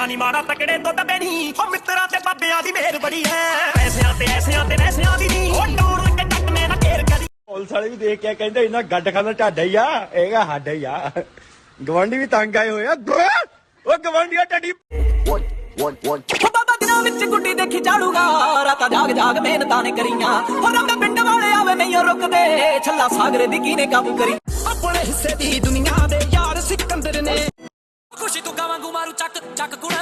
ਮਾਇਆ ਨੀ ਮਾੜਾ ਤਕੜੇ ਤੋਂ ਦਬੇ ਨੀ ਹੋ ਮਿੱਤਰਾਂ ਤੇ ਬਾਬਿਆਂ ਦੀ ਮਿਹਰ ਬੜੀ ਹੈ ਪੈਸਿਆਂ ਤੇ ਐਸਿਆਂ ਤੇ ਵੈਸਿਆਂ ਦੀ ਨੀ ਉਹ ਡੋਰ ਲੱਗੇ ਟੱਟ ਨੇ ਨਾ ਘੇਰ ਕਰੀ ਪੁਲਿਸ ਵਾਲੇ ਵੀ ਦੇਖ ਕੇ ਕਹਿੰਦੇ ਇਹਨਾਂ ਗੱਡ ਖਾਨਾ ਢਾਡਾ ਹੀ ਆ ਇਹਗਾ ਸਾਡਾ ਹੀ ਆ ਗਵਾਂਢੀ ਵੀ ਤੰਗ ਆਏ ਹੋਏ ਆ ਉਹ ਗਵਾਂਢੀਆ ਢੱਡੀ ਬਾਬਾ ਦਿਨਾਂ ਵਿੱਚ ਗੁੱਡੀ ਦੇਖੀ ਝਾੜੂਗਾ ਰਾਤਾਂ ਜਾਗ ਜਾਗ ਮਿਹਨਤਾਂ ਨੇ ਕਰੀਆਂ ਹੋ ਰੱਬੇ ਪਿੰਡ ਵਾਲੇ ਆਵੇ ਨਹੀਂ ਰੁਕਦੇ ਛੱਲਾ ਸਾਗਰੇ ਦੀ ਕੀਨੇ ਕਾਬੂ ਕਰੀ ਆਪਣੇ ਹਿੱਸੇ ਦੀ ਦੁਨੀਆ ਦੇ ਯਾਰ ਸਿਕੰਦਰ ਨੇ ਖੁਸ਼ੀ ਤੂੰ ਗਾਵਾਂਗੂ ਮਾਰੂ ਚੱਕ ਚੱਕ ਕੁੜੇ